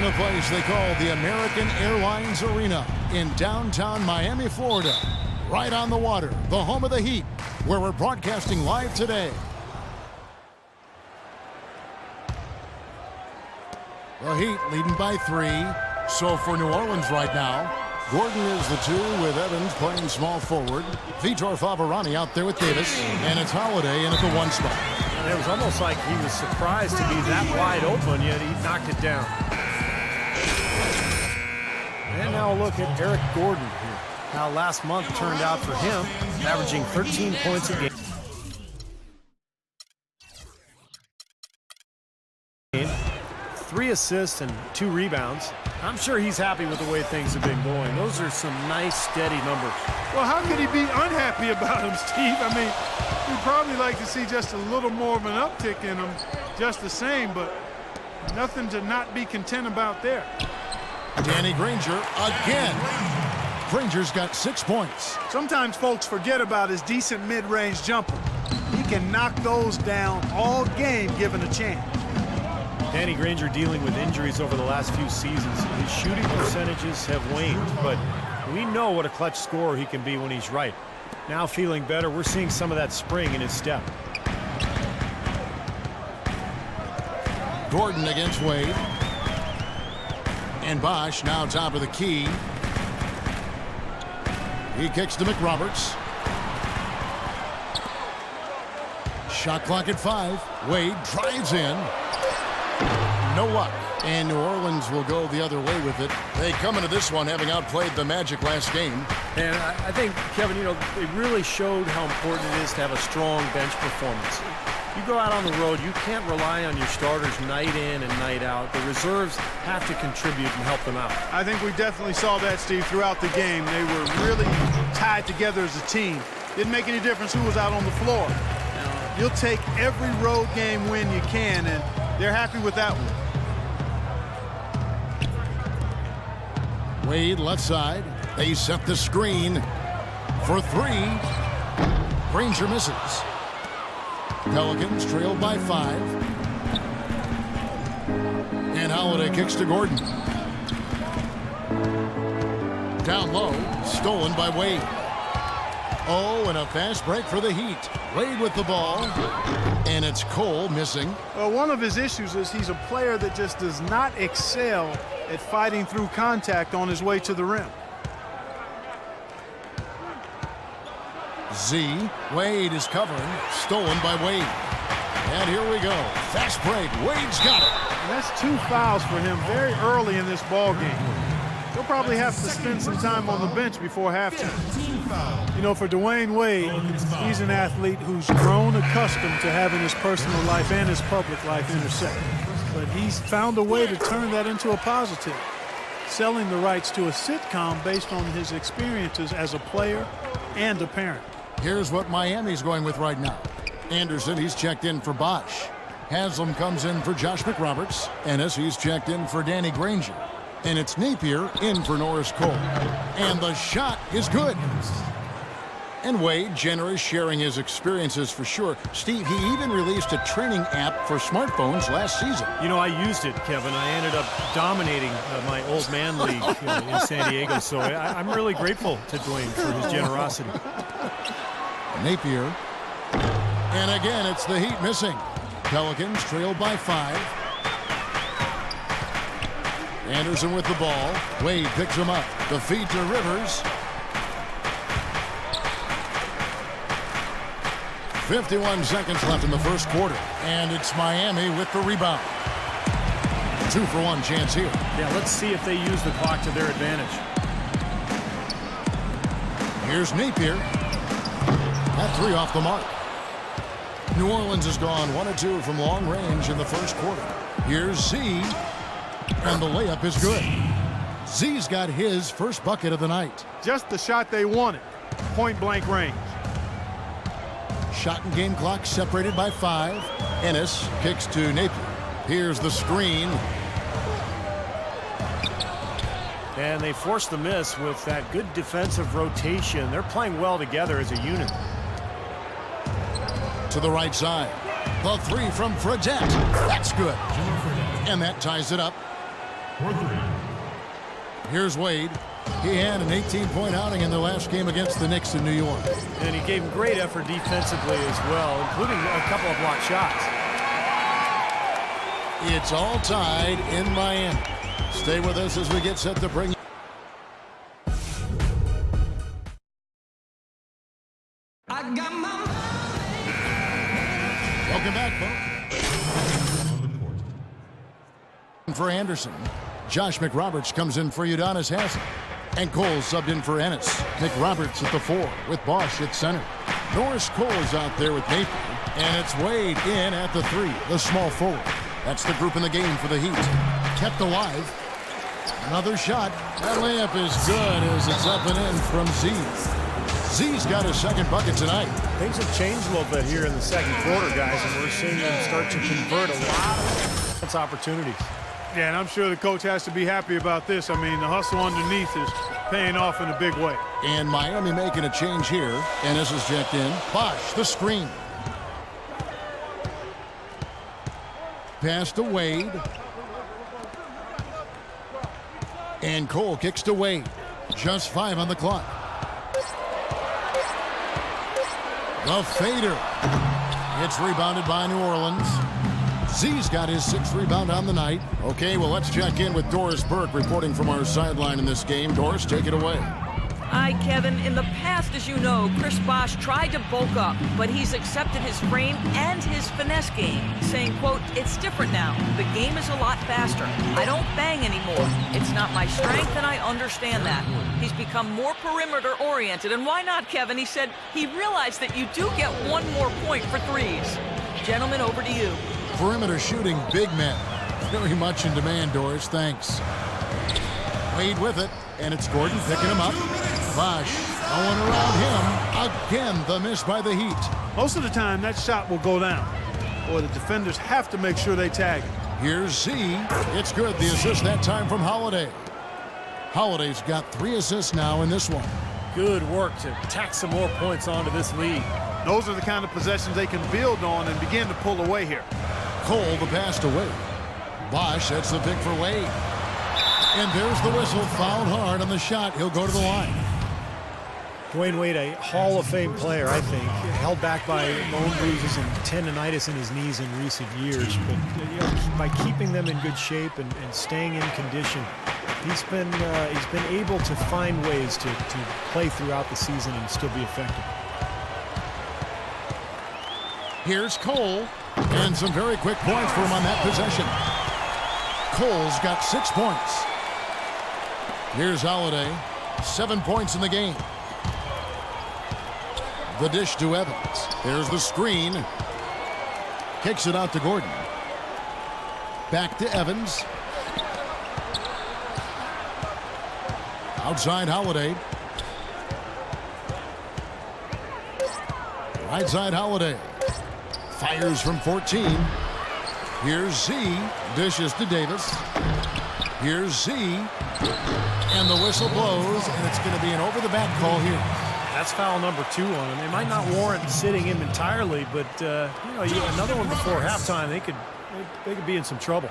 a place they call the American Airlines Arena in downtown Miami, Florida. Right on the water, the home of the Heat, where we're broadcasting live today. The Heat leading by 3. So for New Orleans right now, Gordon is the 2 with Evans playing small forward. Vitor Favarani out there with Davis. And it's Holiday in at the 1 spot. It was almost like he was surprised to be that wide open, yet he knocked it down. And now a look at Eric Gordon here. How last month turned out for him, averaging 13 points a game. 3 assists and 2 rebounds. I'm sure he's happy with the way things have been going. Those are some nice, steady numbers. Well, how could he be unhappy about him, Steve? I mean, we'd probably like to see just a little more of an uptick in him, just the same, but nothing to not be content about there. Danny Granger again. Granger's got 6 points. Sometimes folks forget about his decent mid-range jumper. He can knock those down all game given a chance. Danny Granger dealing with injuries over the last few seasons. His shooting percentages have waned, but we know what a clutch scorer he can be when he's right. Now feeling better, we're seeing some of that spring in his step. Gordon against Wade. And Bosch now top of the key. He kicks to McRoberts. Shot clock at 5. Wade drives in. No luck. And New Orleans will go the other way with it. They come into this one having outplayed the Magic last game. And I think, Kevin, they really showed how important it is to have a strong bench performance. You go out on the road, you can't rely on your starters night in and night out. The reserves have to contribute and help them out. I think we definitely saw that, Steve, throughout the game. They were really tied together as a team. Didn't make any difference who was out on the floor. You'll take every road game win you can, and they're happy with that one. Wade left side. They set the screen for 3. Granger misses. Pelicans trailed by 5. And Holiday kicks to Gordon. Down low, stolen by Wade. Oh, and a fast break for the Heat. Wade with the ball. And it's Cole missing. Well, one of his issues is he's a player that just does not excel at fighting through contact on his way to the rim. Z. Wade is covering. Stolen by Wade. And here we go. Fast break. Wade's got it. And that's 2 fouls for him very early in this ball game. He'll probably have to spend some time on the bench before halftime. For Dwayne Wade, he's an athlete who's grown accustomed to having his personal life and his public life intersect. But he's found a way to turn that into a positive, selling the rights to a sitcom based on his experiences as a player and a parent. Here's what Miami's going with right now. Anderson, he's checked in for Bosch. Haslam comes in for Josh McRoberts. Ennis, he's checked in for Danny Granger. And it's Napier in for Norris Cole. And the shot is good. And Wade, generous, sharing his experiences for sure. Steve, he even released a training app for smartphones last season. I used it, Kevin. I ended up dominating my old man league in San Diego. So I'm really grateful to Dwayne for his generosity. Napier. And again, it's the Heat missing. Pelicans trailed by 5. Anderson with the ball. Wade picks him up. The feed to Rivers. 51 seconds left in the first quarter. And it's Miami with the rebound. 2-for-1 chance here. Yeah, let's see if they use the clock to their advantage. Here's Napier. That 3 off the mark. New Orleans has gone 1 of 2 from long range in the first quarter. Here's Z. And the layup is good. Z's got his first bucket of the night. Just the shot they wanted. Point-blank range. Shot and game clock separated by 5. Ennis kicks to Napier. Here's the screen. And they forced the miss with that good defensive rotation. They're playing well together as a unit. To the right side. The 3 from Fredette. That's good. And that ties it up. Here's Wade. He had an 18-point outing in their last game against the Knicks in New York. And he gave him great effort defensively as well, including a couple of blocked shots. It's all tied in Miami. Stay with us as we get set to bring Welcome back, folks. For Anderson, Josh McRoberts comes in for Udonis Haslem. And Cole subbed in for Ennis. McRoberts at the 4 with Bosch at center. Norris Cole is out there with Napier. And it's Wade in at the 3, the small forward. That's the group in the game for the Heat. Kept alive. Another shot. That layup is good as it's up and in from Z. Z's got his second bucket tonight. Things have changed a little bit here in the second quarter, guys, and we're seeing them start to convert a lot of opportunities. Yeah, and I'm sure the coach has to be happy about this. I mean, the hustle underneath is paying off in a big way. And Miami making a change here. Ennis is checked in. Bosch, the screen. Pass to Wade. And Cole kicks to Wade. Just 5 on the clock. The fader. It's rebounded by New Orleans. Z's got his 6th rebound on the night. Okay, well, let's check in with Doris Burke reporting from our sideline in this game. Doris, take it away. Hi, Kevin. In the past, as you know, Chris Bosh tried to bulk up, but he's accepted his frame and his finesse game, saying, quote, "It's different now. The game is a lot faster. I don't bang anymore. It's not my strength, and I understand that." He's become more perimeter-oriented, and why not, Kevin? He said he realized that you do get one more point for threes. Gentlemen, over to you. Perimeter shooting big men. Very much in demand, Doris. Thanks. Wade with it, and it's Gordon picking him up. Bosch going around him. Again, the miss by the Heat. Most of the time, that shot will go down, or the defenders have to make sure they tag it. Here's Z. It's good. The assist that time from Holiday. Holiday's got 3 assists now in this one. Good work to tack some more points onto this lead. Those are the kind of possessions they can build on and begin to pull away here. Cole the pass to Wade. Bosch, that's the pick for Wade. And there's the whistle. Fouled hard on the shot. He'll go to the line. Dwayne Wade, a Hall of Fame player, I think, held back by bone bruises and tendonitis in his knees in recent years. But by keeping them in good shape and staying in condition, he's been able to find ways to play throughout the season and still be effective. Here's Cole, and some very quick points for him on that possession. Cole's got 6 points. Here's Holiday, 7 points in the game. The dish to Evans. There's the screen. Kicks it out to Gordon. Back to Evans. Outside Holiday. Right side Holiday. Fires from 14. Here's Z. Dishes to Davis. Here's Z. And the whistle blows, and it's going to be an over-the-back call here. That's foul number 2 on him. They might not warrant sitting him entirely, but another one before halftime, they could be in some trouble.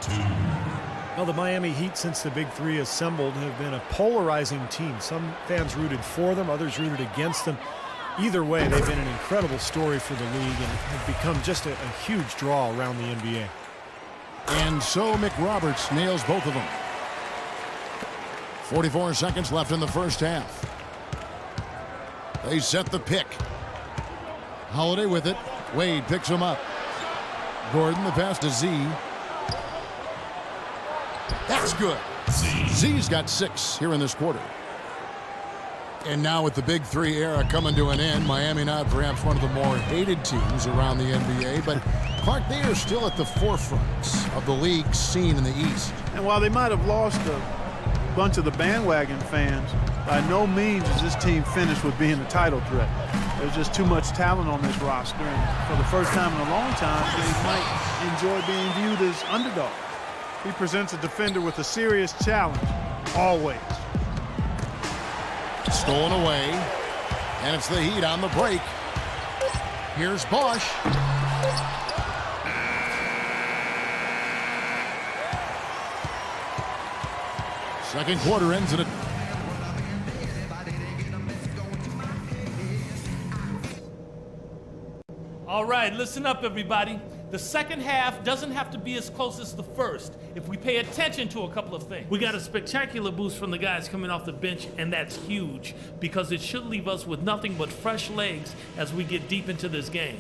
Well, the Miami Heat, since the Big Three assembled, have been a polarizing team. Some fans rooted for them, others rooted against them. Either way, they've been an incredible story for the league and have become just a huge draw around the NBA. And so McRoberts nails both of them. 44 seconds left in the first half. They set the pick. Holiday with it. Wade picks him up. Gordon the pass to Z. That's good. Z's got 6 here in this quarter. And now with the Big Three era coming to an end, Miami not perhaps one of the more hated teams around the NBA, but Clark, they are still at the forefront of the league scene in the East. And while they might have lost a bunch of the bandwagon fans, by no means is this team finished with being a title threat. There's just too much talent on this roster, and for the first time in a long time, they might enjoy being viewed as underdogs. He presents a defender with a serious challenge, always. Stolen away, and it's the Heat on the break. Here's Bosch. Second quarter ends in a... All right, listen up, everybody. The second half doesn't have to be as close as the first if we pay attention to a couple of things. We got a spectacular boost from the guys coming off the bench, and that's huge because it should leave us with nothing but fresh legs as we get deep into this game.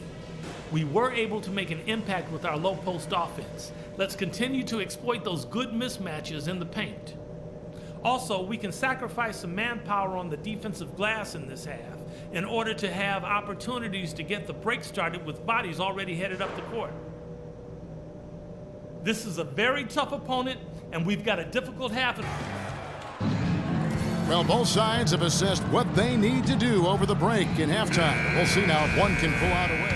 We were able to make an impact with our low post offense. Let's continue to exploit those good mismatches in the paint. Also, we can sacrifice some manpower on the defensive glass in this half in order to have opportunities to get the break started with bodies already headed up the court. This is a very tough opponent, and we've got a difficult half. Well, both sides have assessed what they need to do over the break in halftime. We'll see now if one can pull out a win.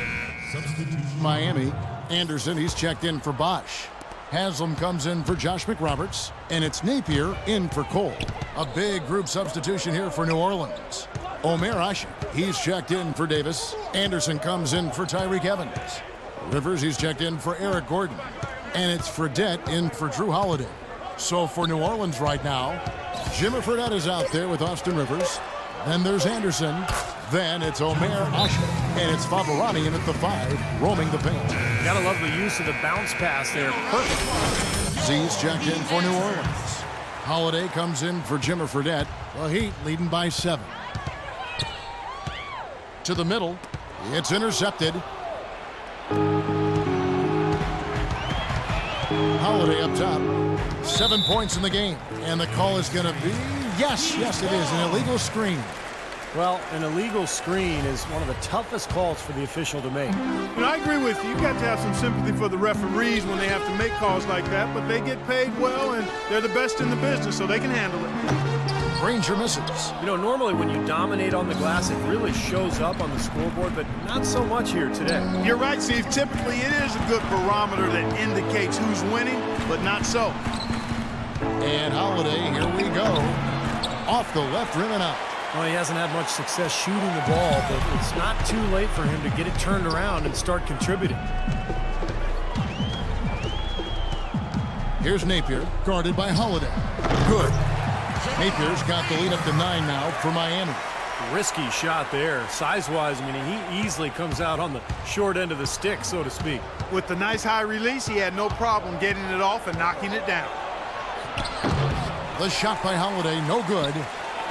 Miami, Anderson, he's checked in for Bosch. Haslam comes in for Josh McRoberts, and it's Napier in for Cole. A big group substitution here for New Orleans. Omer Ashik, he's checked in for Davis. Anderson comes in for Tyreek Evans. Rivers, he's checked in for Eric Gordon. And it's Fredette in for Drew Holiday. So for New Orleans right now, Jimmy Fredette is out there with Austin Rivers. Then there's Anderson. Then it's Omer Ashik. And it's Favorani in at the 5, roaming the paint. You gotta love the use of the bounce pass there. Perfect. Z's checked in for New Orleans. Holiday comes in for Jimmy Fredette. The Heat leading by 7. To the middle. It's intercepted. Holiday up top. 7 points in the game. And the call is going to be, yes, it is, an illegal screen. Well, an illegal screen is one of the toughest calls for the official to make. You know, I agree with you. You've got to have some sympathy for the referees when they have to make calls like that, but they get paid well, and they're the best in the business, so they can handle it. Granger misses. You know, normally when you dominate on the glass, it really shows up on the scoreboard, but not so much here today. You're right, Steve. Typically, it is a good barometer that indicates who's winning, but not so. And Holiday, here we go. Off the left rim and out. Well, he hasn't had much success shooting the ball, but it's not too late for him to get it turned around and start contributing. Here's Napier, guarded by Holiday. Good. Napier's got the lead up to 9 now for Miami. Risky shot there. Size-wise, I mean, he easily comes out on the short end of the stick, so to speak. With the nice high release, he had no problem getting it off and knocking it down. The shot by Holiday, no good.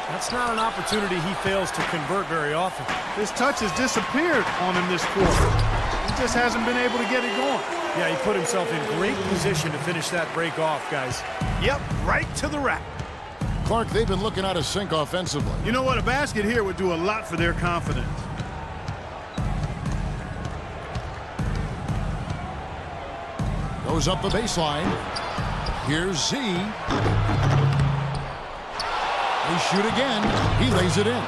That's not an opportunity he fails to convert very often. His touch has disappeared on him this quarter. He just hasn't been able to get it going. Yeah, he put himself in great position to finish that break off, guys. Yep, right to the rack. Clark, they've been looking out of sync offensively. You know what? A basket here would do a lot for their confidence. Goes up the baseline. Here's Z. They shoot again. He lays it in.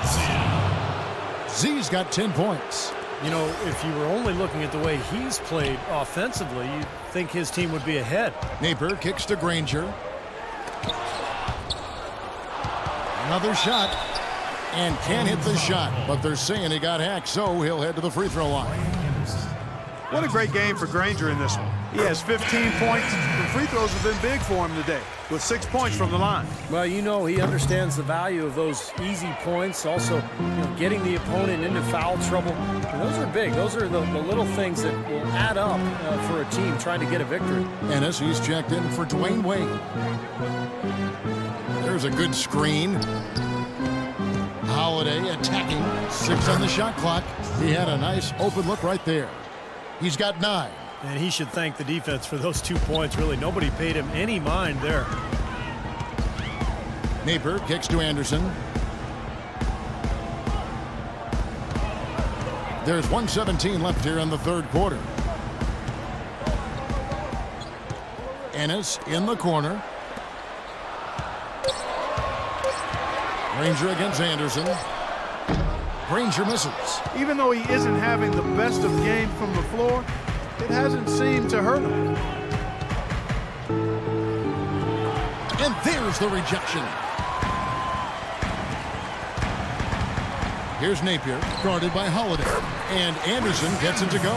Z's got 10 points. You know, if you were only looking at the way he's played offensively, you'd think his team would be ahead. Napier kicks to Granger. Another shot. And can't hit the shot. But they're saying he got hacked, so he'll head to the free throw line. What a great game for Granger in this one. He has 15 points. The free throws have been big for him today, with 6 points from the line. Well, you know, he understands the value of those easy points. Also, you know, getting the opponent into foul trouble. And those are big. Those are the little things that will add up for a team trying to get a victory. Ennis, he's checked in for Dwayne Wade. There's a good screen. Holiday attacking. 6 on the shot clock. He had a nice open look right there. He's got 9. And he should thank the defense for those 2 points, really. Nobody paid him any mind there. Napier kicks to Anderson. There's 1:17 left here in the third quarter. Ennis in the corner. Granger against Anderson. Granger misses. Even though he isn't having the best of games from the floor, it hasn't seemed to hurt him. And there's the rejection. Here's Napier, guarded by Holiday. And Anderson gets it to go.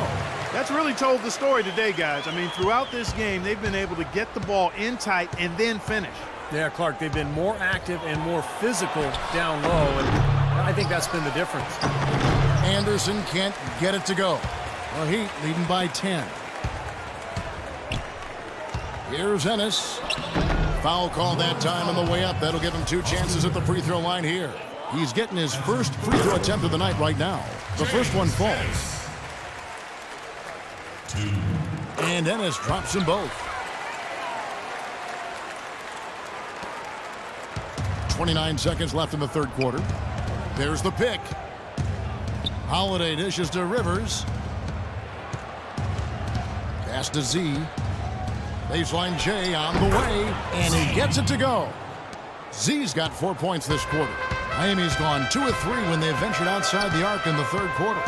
That's really told the story today, guys. I mean, throughout this game, they've been able to get the ball in tight and then finish. Yeah, Clark, they've been more active and more physical down low, and I think that's been the difference. Anderson can't get it to go. The Heat leading by 10. Here's Ennis. Foul call that time on the way up. That'll give him 2 chances at the free throw line here. He's getting his first free throw attempt of the night right now. The first one falls. And Ennis drops them both. 29 seconds left in the third quarter. There's the pick. Holiday dishes to Rivers. Pass to Z. Baseline J on the way, and he gets it to go. Z's got 4 points this quarter. Miami's gone 2 of 3 when they ventured outside the arc in the third quarter.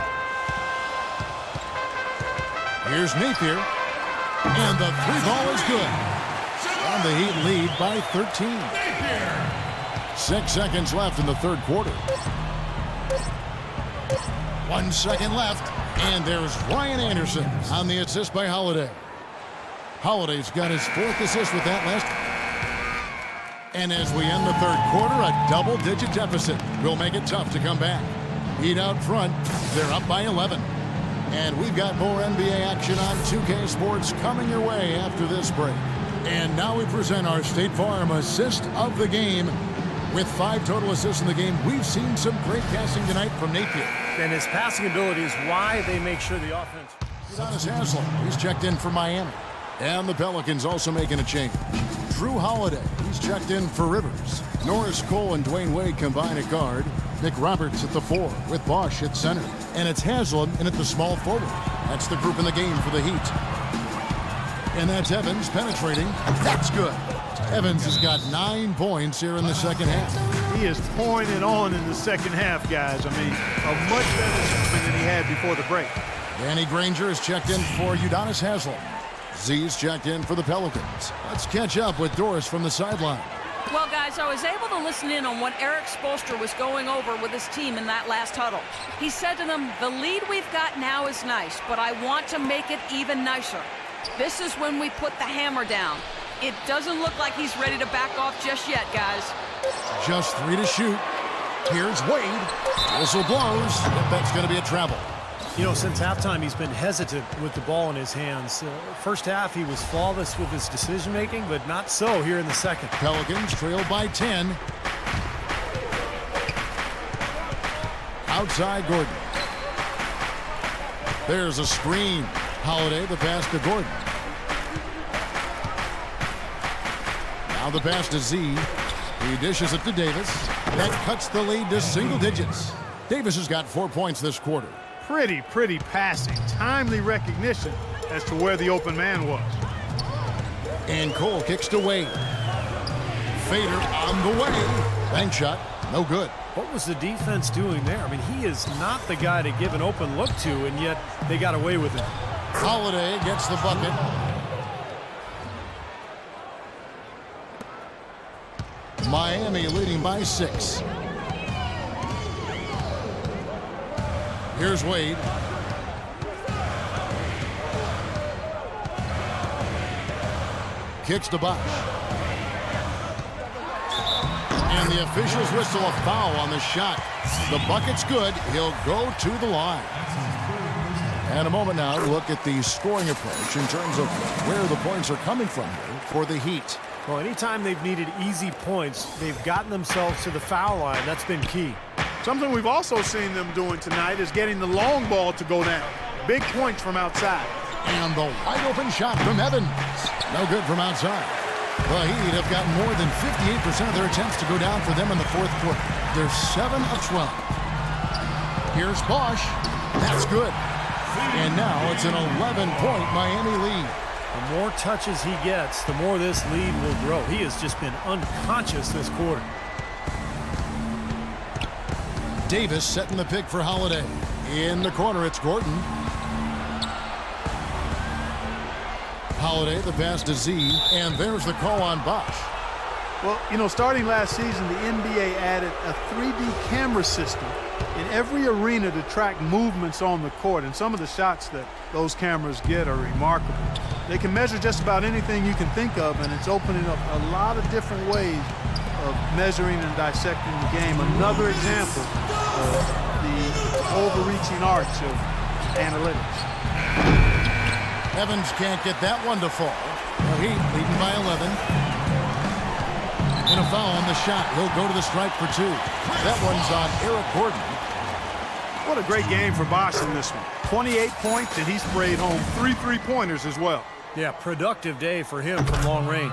Here's Napier, and the 3-ball is good. And the Heat lead by 13. 6 seconds left in the third quarter. 1 second left, and there's Ryan Anderson on the assist by Holiday. Holiday's got his 4th assist with that last. And as we end the third quarter, a double-digit deficit will make it tough to come back. Heat out front, they're up by 11. And we've got more NBA action on 2K Sports coming your way after this break. And now we present our State Farm assist of the game. With 5 total assists in the game, we've seen some great passing tonight from Napier. And his passing ability is why they make sure the offense. Udonis Haslem, he's checked in for Miami. And the Pelicans also making a change. Drew Holiday, he's checked in for Rivers. Norris Cole and Dwayne Wade combine at guard. Nick Roberts at the 4 with Bosch at center. And it's Haslem in at the small forward. That's the group in the game for the Heat. And that's Evans penetrating. That's good. Evans has got 9 points here in the second half. He is pouring it on in the second half, guys. I mean, a much better season than he had before the break. Danny Granger is checked in for Udonis Haslem. Z's checked in for the Pelicans. Let's catch up with Doris from the sideline. Well, guys, I was able to listen in on what Eric Spoelstra was going over with his team in that last huddle. He said to them, the lead we've got now is nice, but I want to make it even nicer. This is when we put the hammer down. It doesn't look like he's ready to back off just yet, guys. Just 3 to shoot. Here's Wade. Whistle blows. Yep, that's going to be a travel. You know, since halftime, he's been hesitant with the ball in his hands. First half, he was flawless with his decision-making, but not so here in the second. Pelicans trail by 10. Outside Gordon. There's a screen. Holiday, the pass to Gordon. Now the pass to Z. He dishes it to Davis. That cuts the lead to single digits. Davis has got 4 points this quarter. Pretty passing. Timely recognition as to where the open man was. And Cole kicks to Wade. Fader on the way. Bank shot, no good. What was the defense doing there? I mean, he is not the guy to give an open look to, and yet they got away with it. Holiday gets the bucket. Miami leading by 6. Here's Wade. Kicks to Bosch. And the officials whistle a foul on the shot. The bucket's good. He'll go to the line. And a moment now to look at the scoring approach in terms of where the points are coming from here for the Heat. Well, anytime they've needed easy points, they've gotten themselves to the foul line. That's been key. Something we've also seen them doing tonight is getting the long ball to go down. Big points from outside. And the wide open shot from Evans. No good from outside. The Heat have got more than 58% of their attempts to go down for them in the fourth quarter. They're 7 of 12. Here's Bosch. That's good. And now it's an 11-point Miami lead. The more touches he gets, the more this lead will grow. He has just been unconscious this quarter. Davis setting the pick for Holiday. In the corner, it's Gordon. Holiday, the pass to Z, and there's the call on Bosch. Well, you know, starting last season, the NBA added a 3D camera system in every arena to track movements on the court, and some of the shots that those cameras get are remarkable. They can measure just about anything you can think of, and it's opening up a lot of different ways of measuring and dissecting the game. Another example of the overreaching arch of analytics. Evans can't get that one to fall. The Heat leading by 11. And a foul on the shot. He'll go to the stripe for 2. That one's on Eric Gordon. What a great game for Bosh in this one. 28 points, and he sprayed home 3 3-pointers as well. Yeah, productive day for him from long range.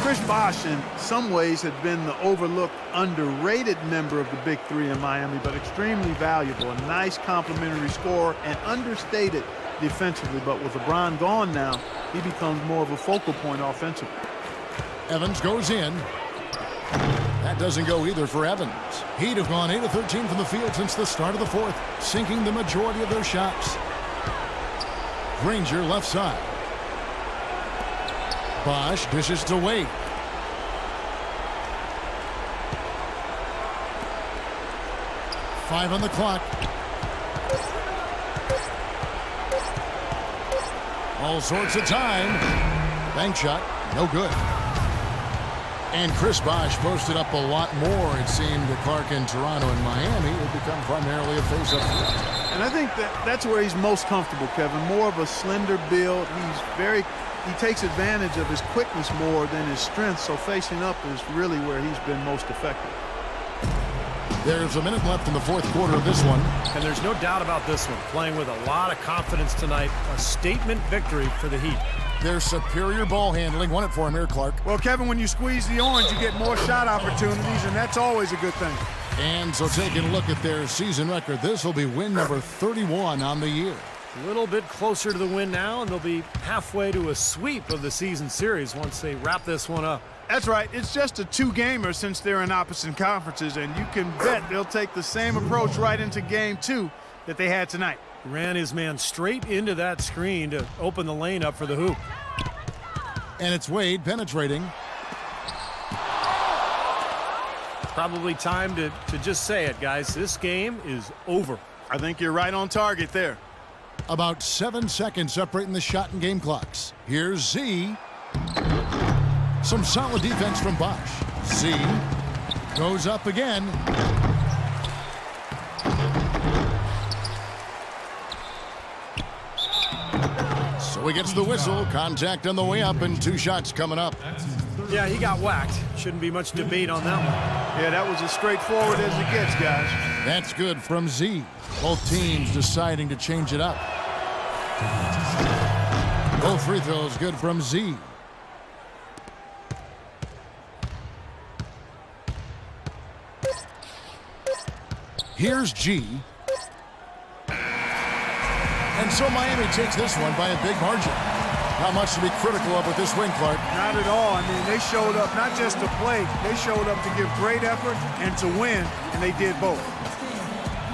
Chris Bosh, in some ways, had been the overlooked, underrated member of the Big Three in Miami, but extremely valuable. A nice complementary scorer and understated defensively. But with LeBron gone now, he becomes more of a focal point offensively. Evans goes in. That doesn't go either for Evans. Heat have gone 8 of 13 from the field since the start of the fourth, sinking the majority of their shots. Granger left side. Bosh dishes to Wade. Five on the clock. All sorts of time. Bank shot, no good. And Chris Bosh posted up a lot more, it seemed, to Clark in Toronto and Miami. It would become primarily a face-up field. And I think that's where he's most comfortable, Kevin. More of a slender build. He takes advantage of his quickness more than his strength, so facing up is really where he's been most effective. There's a minute left in the fourth quarter of this one. And there's no doubt about this one. Playing with a lot of confidence tonight. A statement victory for the Heat. Their superior ball handling won it for him here, Clark. Well, Kevin, when you squeeze the orange, you get more shot opportunities, and that's always a good thing. And so taking a look at their season record, this will be win number 31 on the year. A little bit closer to the win now, and they'll be halfway to a sweep of the season series once they wrap this one up. That's right. It's just a two-gamer since they're in opposite conferences, and you can bet they'll take the same approach right into game 2 that they had tonight. Ran his man straight into that screen to open the lane up for the hoop. And it's Wade penetrating. Probably time to just say it, guys. This game is over. I think you're right on target there. About 7 seconds separating the shot and game clocks. Here's Z. Some solid defense from Bosh. Z goes up again. So he gets the whistle. Contact on the way up and 2 shots coming up. Yeah, he got whacked. Shouldn't be much debate on that one. Yeah, that was as straightforward as it gets, guys. That's good from Z. Both teams deciding to change it up. Both free throws good from Z. Here's G. And so Miami takes this one by a big margin. Not much to be critical of with this win, Clark. Not at all. I mean, they showed up not just to play, they showed up to give great effort and to win, and they did both.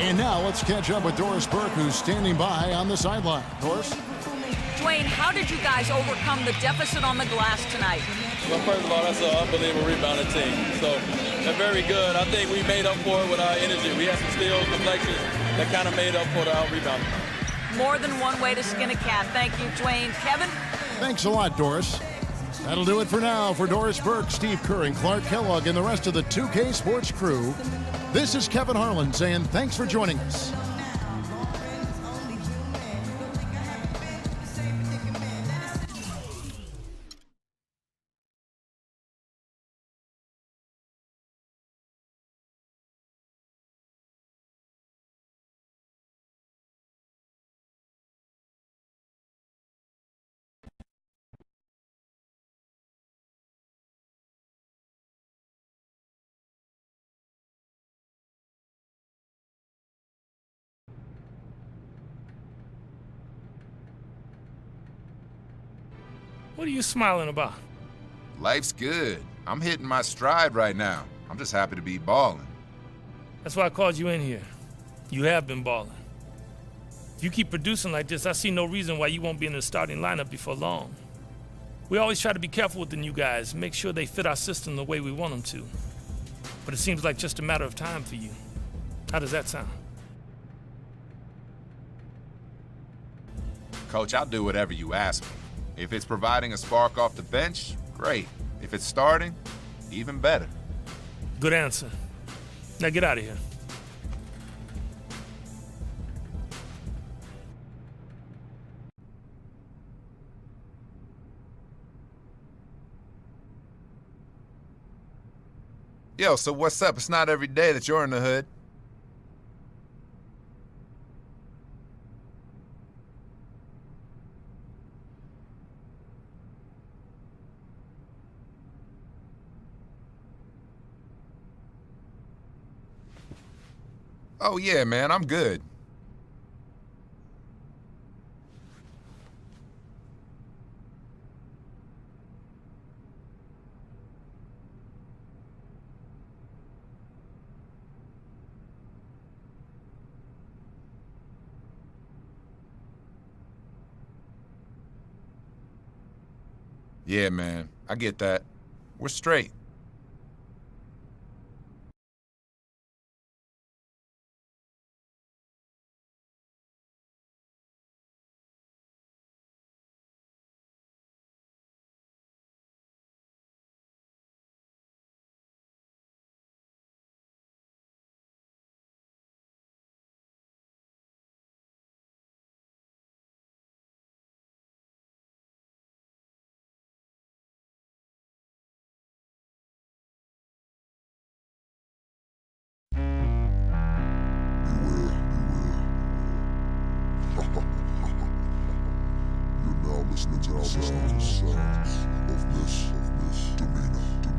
And now let's catch up with Doris Burke, who's standing by on the sideline. Doris? Dwayne, how did you guys overcome the deficit on the glass tonight? Well, first of all, that's an unbelievable rebounding team. So they're very good. I think we made up for it with our energy. We had some steals, deflections that kind of made up for the out-rebounding. More than one way to skin a cat. Thank you, Dwayne. Kevin? Thanks a lot, Doris. That'll do it for now. For Doris Burke, Steve Kerr, and Clark Kellogg, and the rest of the 2K Sports crew, this is Kevin Harlan saying thanks for joining us. What are you smiling about? Life's good. I'm hitting my stride right now. I'm just happy to be balling. That's why I called you in here. You have been balling. If you keep producing like this, I see no reason why you won't be in the starting lineup before long. We always try to be careful with the new guys, make sure they fit our system the way we want them to. But it seems like just a matter of time for you. How does that sound? Coach, I'll do whatever you ask me. If it's providing a spark off the bench, great. If it's starting, even better. Good answer. Now get out of here. Yo, so what's up? It's not every day that you're in the hood. Oh yeah, man, I'm good. Yeah, man, I get that. We're straight. You're now listening to the sounds of Miss Demeanor.